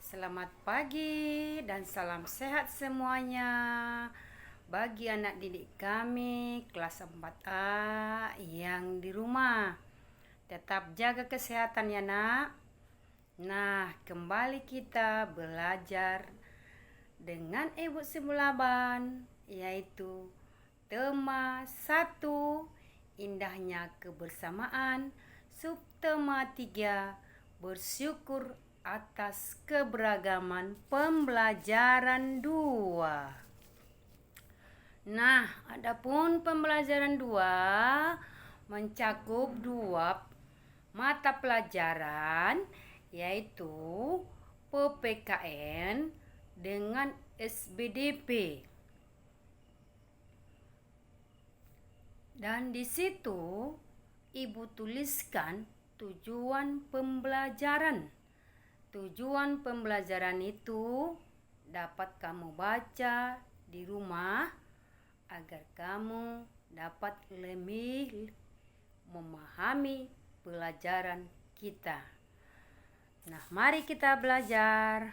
Selamat pagi dan salam sehat semuanya. Bagi anak didik kami kelas 4A yang di rumah, tetap jaga kesehatan ya nak. Nah, kembali kita belajar dengan Ibu Simulaban, yaitu tema 1, indahnya kebersamaan, subtema 3, bersyukur atas keberagaman pembelajaran 2. Nah, adapun pembelajaran 2 mencakup 2 mata pelajaran, yaitu PPKN dengan SBDP. Dan di situ Ibu tuliskan tujuan pembelajaran. Tujuan pembelajaran itu dapat kamu baca di rumah agar kamu dapat lebih memahami pelajaran kita. Nah, mari kita belajar.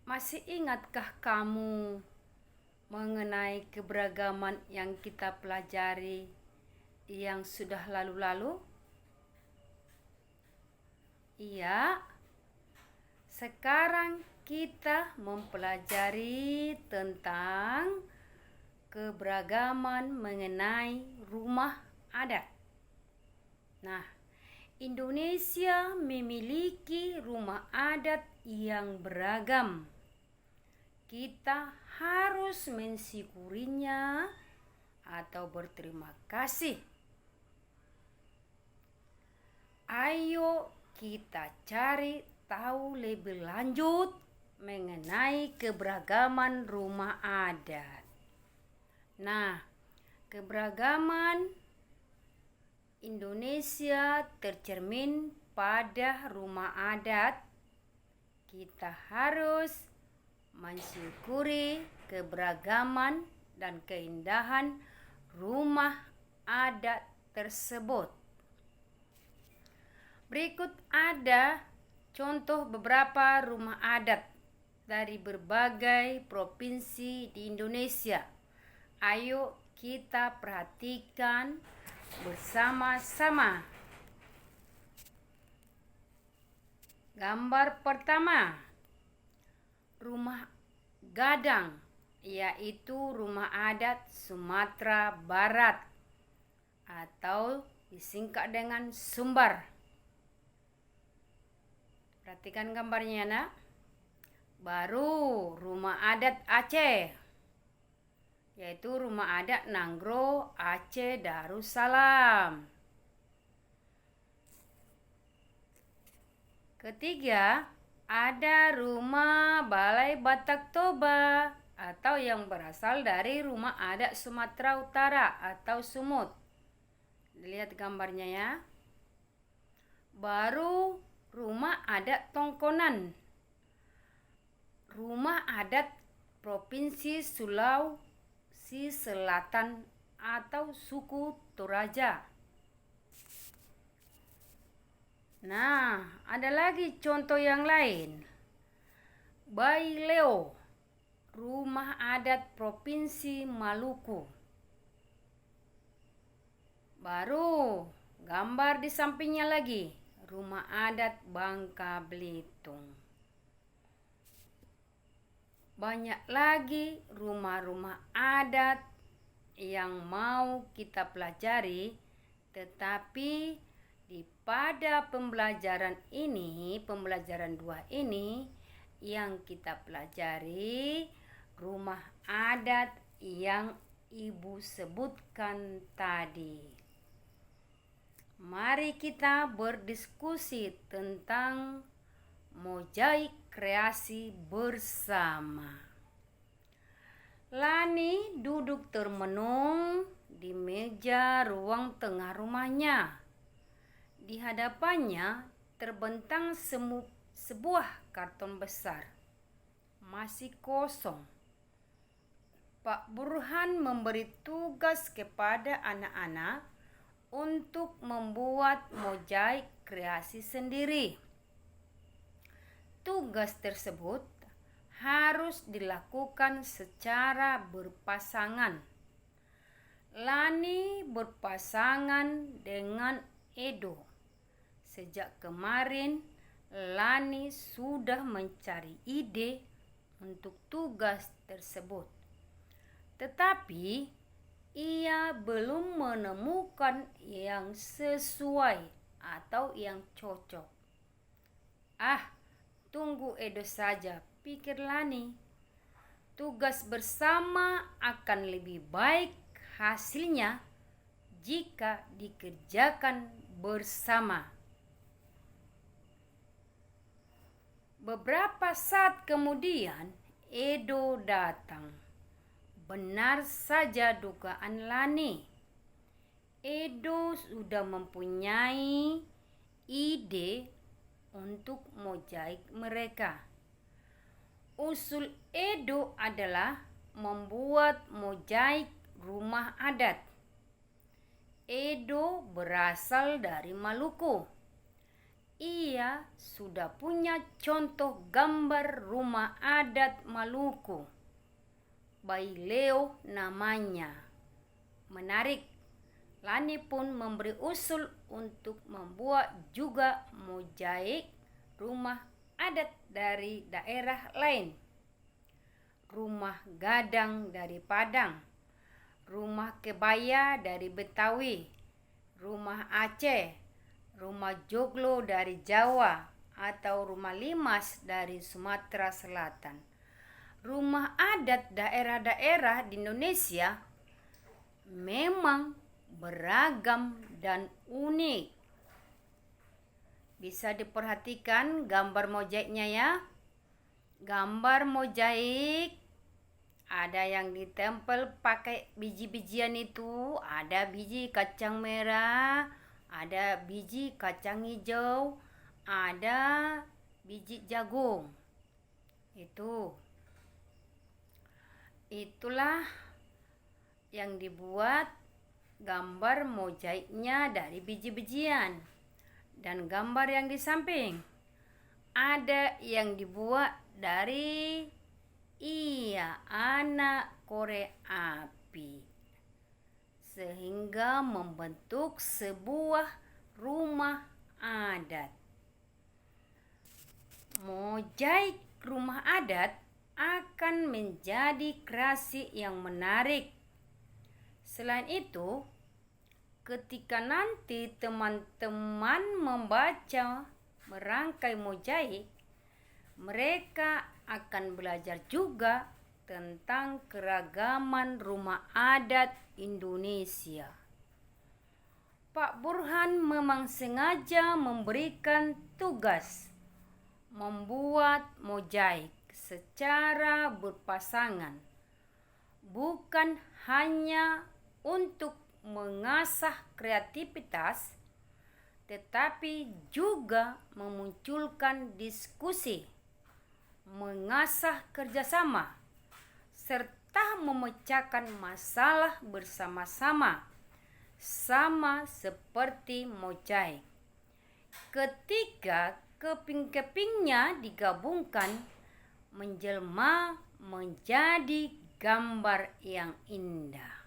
Masih ingatkah kamu mengenai keberagaman yang kita pelajari yang sudah lalu-lalu? Iya, sekarang kita mempelajari tentang keberagaman mengenai rumah adat. Nah, Indonesia memiliki rumah adat yang beragam. Kita harus mensyukurinya atau berterima kasih. Ayo kita cari tahu lebih lanjut mengenai keberagaman rumah adat. Nah, keberagaman Indonesia tercermin pada rumah adat. Kita harus mensyukuri keberagaman dan keindahan rumah adat tersebut. Berikut ada contoh beberapa rumah adat dari berbagai provinsi di Indonesia. Ayo kita perhatikan bersama-sama. Gambar pertama, rumah Gadang, yaitu rumah adat Sumatera Barat atau disingkat dengan Sumbar. Perhatikan gambarnya nak. Baru rumah adat Aceh, yaitu rumah adat Nanggro Aceh Darussalam. Ketiga, ada rumah Balai Batak Toba atau yang berasal dari rumah adat Sumatera Utara atau Sumut. Lihat gambarnya ya. Baru rumah adat Tongkonan, rumah adat Provinsi Sulawesi Selatan atau suku Toraja. Nah, ada lagi contoh yang lain. Baileo, rumah adat Provinsi Maluku. Baru gambar di sampingnya lagi, rumah adat Bangka Belitung. Banyak lagi rumah-rumah adat yang mau kita pelajari, tetapi pada pembelajaran ini, pembelajaran 2 ini, yang kita pelajari rumah adat yang Ibu sebutkan tadi. Mari kita berdiskusi tentang mozaik kreasi bersama. Lani duduk termenung di meja ruang tengah rumahnya. Di hadapannya terbentang sebuah karton besar, masih kosong. Pak Burhan memberi tugas kepada anak-anak untuk membuat mozaik kreasi sendiri. Tugas tersebut harus dilakukan secara berpasangan. Lani berpasangan dengan Edo. Sejak kemarin, Lani sudah mencari ide untuk tugas tersebut. Tetapi, ia belum menemukan yang sesuai atau yang cocok. Tunggu Edo saja, pikir Lani. Tugas bersama akan lebih baik hasilnya jika dikerjakan bersama. Beberapa saat kemudian, Edo datang. Benar saja dugaan Lani. Edo sudah mempunyai ide untuk mozaik mereka. Usul Edo adalah membuat mozaik rumah adat. Edo berasal dari Maluku. Ia sudah punya contoh gambar rumah adat Maluku. Baileo namanya. Menarik. Lani pun memberi usul untuk membuat juga mozaik rumah adat dari daerah lain. Rumah gadang dari Padang, rumah kebaya dari Betawi, rumah Aceh, rumah joglo dari Jawa, atau rumah limas dari Sumatera Selatan. Rumah adat daerah-daerah di Indonesia memang beragam dan unik. Bisa diperhatikan gambar mozaiknya ya. Gambar mozaik ada yang ditempel pakai biji-bijian itu, ada biji kacang merah, ada biji kacang hijau, ada biji jagung. Itulah yang dibuat gambar mozaiknya dari biji-bijian. Dan gambar yang di samping ada yang dibuat dari anak korek api, sehingga membentuk sebuah rumah adat. Mozaik rumah adat akan menjadi kreasi yang menarik. Selain itu, ketika nanti teman-teman membaca merangkai mozaik, mereka akan belajar juga tentang keragaman rumah adat Indonesia. Pak Burhan memang sengaja memberikan tugas membuat mozaik secara berpasangan, bukan hanya untuk mengasah kreativitas, tetapi juga memunculkan diskusi, mengasah kerjasama, serta memecahkan masalah bersama-sama, sama seperti mozaik. Ketika keping-kepingnya digabungkan, menjelma menjadi gambar yang indah.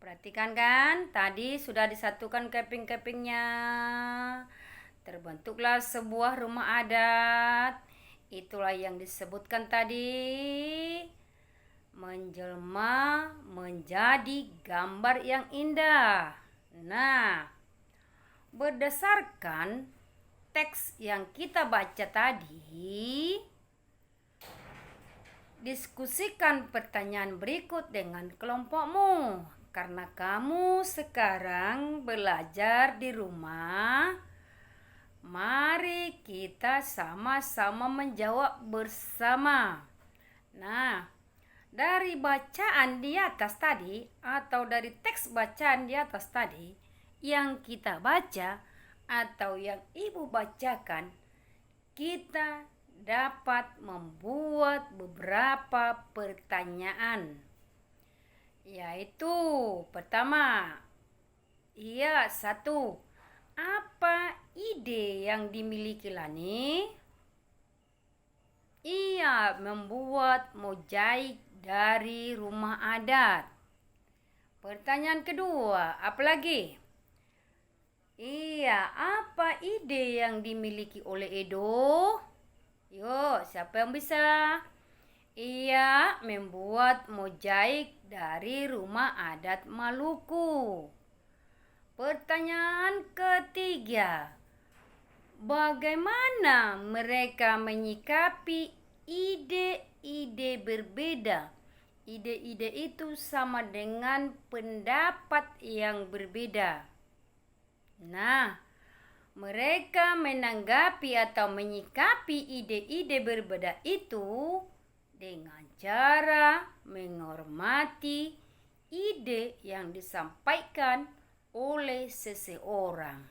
Perhatikan kan, tadi sudah disatukan keping-kepingnya. Terbentuklah sebuah rumah adat. Itulah yang disebutkan tadi. Menjelma menjadi gambar yang indah. Nah, berdasarkan teks yang kita baca tadi, diskusikan pertanyaan berikut dengan kelompokmu. Karena kamu sekarang belajar di rumah, mari kita sama-sama menjawab bersama. Nah, dari bacaan di atas tadi atau dari teks bacaan di atas tadi yang kita baca atau yang ibu bacakan, kita dapat membuat beberapa pertanyaan. Yaitu pertama, 1. Apa ide yang dimiliki Lani? Ia membuat mozaik dari rumah adat. Pertanyaan kedua, apa lagi? Iya, apa ide yang dimiliki oleh Edo? Yuk, siapa yang bisa? Ia membuat mozaik dari rumah adat Maluku. Pertanyaan ketiga, bagaimana mereka menyikapi ide-ide berbeda? Ide-ide itu sama dengan pendapat yang berbeda. Nah, mereka menanggapi atau menyikapi ide-ide berbeda itu dengan cara menghormati ide yang disampaikan oleh seseorang.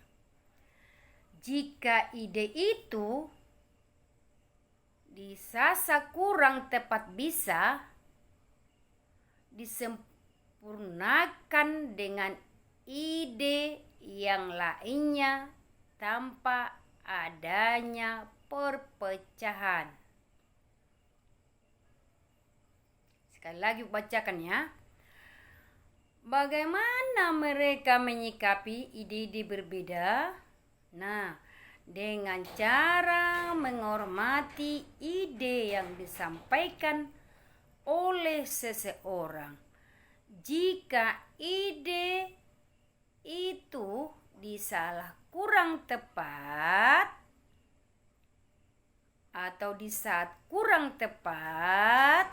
Jika ide itu disasa kurang tepat, bisa disempurnakan dengan ide yang lainnya tanpa adanya perpecahan. Sekali lagi bacakan ya. Bagaimana mereka menyikapi ide-ide berbeda? Nah, dengan cara menghormati ide yang disampaikan oleh seseorang. Jika ide itu disalah kurang tepat atau di saat kurang tepat,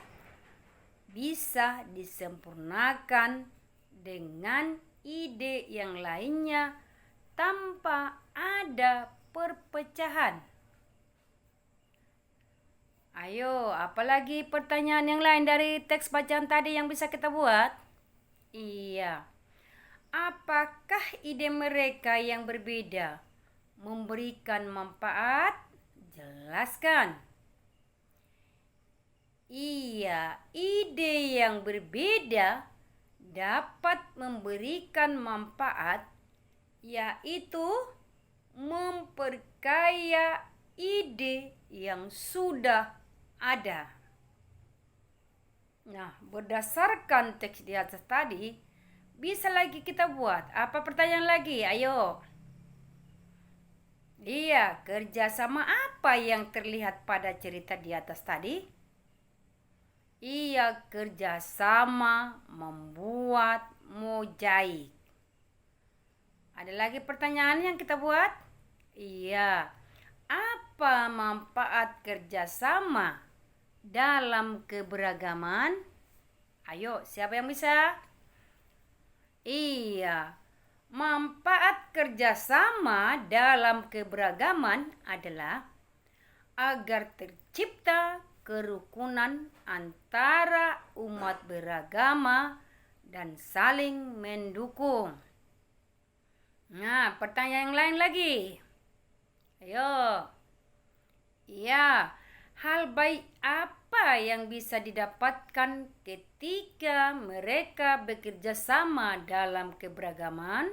bisa disempurnakan dengan ide yang lainnya tanpa ada perpecahan. Ayo, apalagi pertanyaan yang lain dari teks bacaan tadi yang bisa kita buat? Iya. Apakah ide mereka yang berbeda memberikan manfaat? Jelaskan. Iya, ide yang berbeda dapat memberikan manfaat, yaitu memperkaya ide yang sudah ada. Nah, berdasarkan teks di atas tadi, bisa lagi kita buat. Apa pertanyaan lagi? Ayo. Iya, kerjasama apa yang terlihat pada cerita di atas tadi? Ia kerjasama membuat mozaik. Ada lagi pertanyaan yang kita buat? Iya. Apa manfaat kerjasama dalam keberagaman? Ayo, siapa yang bisa? Iya. Manfaat kerjasama dalam keberagaman adalah agar tercipta kerukunan antara umat beragama dan saling mendukung. Nah, pertanyaan yang lain lagi. Ayo. Ya, hal baik apa yang bisa didapatkan ketika mereka bekerja sama dalam keberagaman?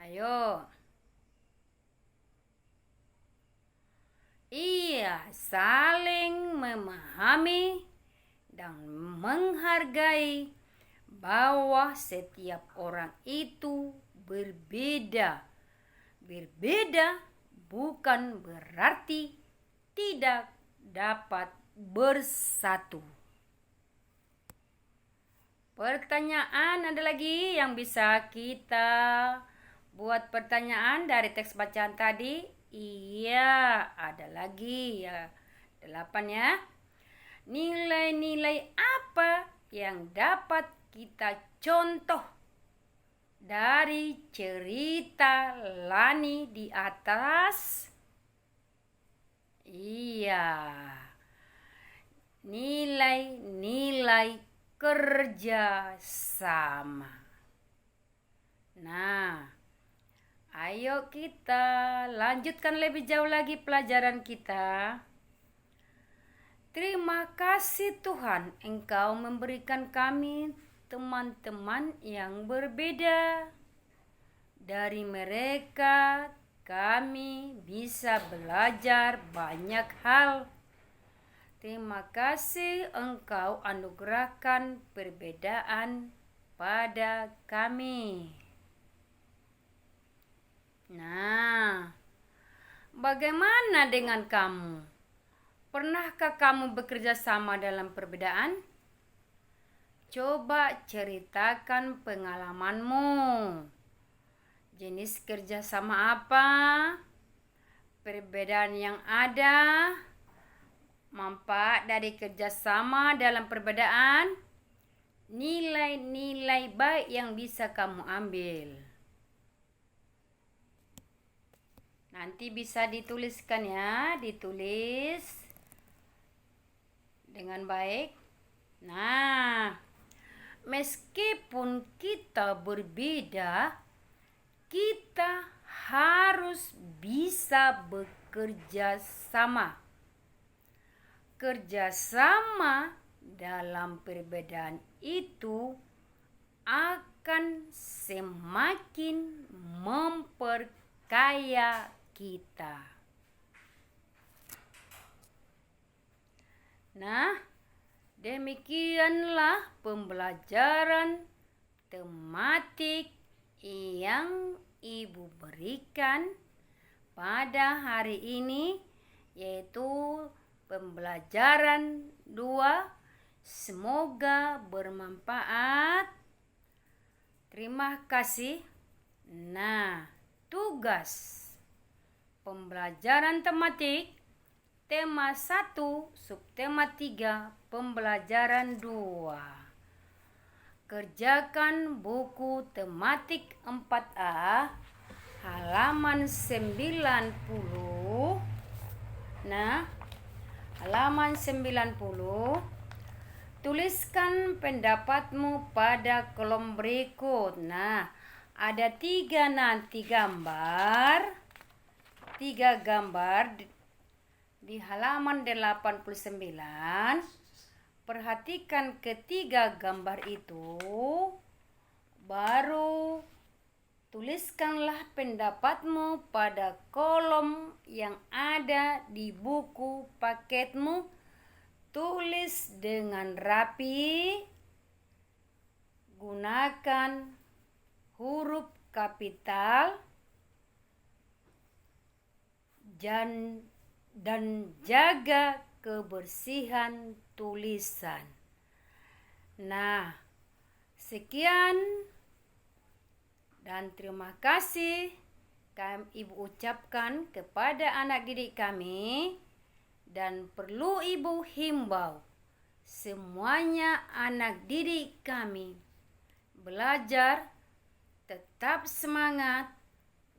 Ayo. Iya, saling memahami dan menghargai bahwa setiap orang itu berbeda. Berbeda bukan berarti tidak dapat bersatu. Pertanyaan ada lagi yang bisa kita buat pertanyaan dari teks bacaan tadi? Iya, ada lagi ya. 8 ya. Nilai-nilai apa yang dapat kita contoh dari cerita Lani di atas? Iya. Nilai-nilai kerja sama. Nah, ayo kita lanjutkan lebih jauh lagi pelajaran kita. Terima kasih Tuhan, Engkau memberikan kami teman-teman yang berbeda. Dari mereka kami bisa belajar banyak hal. Terima kasih Engkau anugerahkan perbedaan pada kami. Nah, bagaimana dengan kamu? Pernahkah kamu bekerja sama dalam perbedaan? Coba ceritakan pengalamanmu. Jenis kerjasama apa? Perbedaan yang ada? Manfaat dari kerjasama dalam perbedaan? Nilai-nilai baik yang bisa kamu ambil. Nanti bisa dituliskan ya, ditulis dengan baik. Nah, meskipun kita berbeda, kita harus bisa bekerja sama. Kerjasama dalam perbedaan itu akan semakin memperkaya kita. Nah, demikianlah pembelajaran tematik yang Ibu berikan pada hari ini, yaitu pembelajaran 2. Semoga bermanfaat. Terima kasih. Nah, tugas pembelajaran tematik tema 1, subtema 3, pembelajaran 2. Kerjakan buku tematik 4A halaman 90. Nah, halaman 90. Tuliskan pendapatmu pada kolom berikut. Nah, ada 3 nanti gambar. 3 gambar di halaman 89. Perhatikan ketiga gambar itu, baru tuliskanlah pendapatmu pada kolom yang ada di buku paketmu. Tulis dengan rapi, gunakan huruf kapital dan jaga kebersihan tulisan. Nah, sekian dan terima kasih Ibu ucapkan kepada anak didik kami, dan perlu Ibu himbau semuanya anak didik kami belajar, tetap semangat,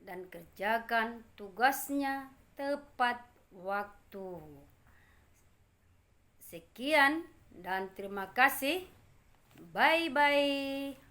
dan kerjakan tugasnya tepat waktu. Sekian dan terima kasih. Bye-bye.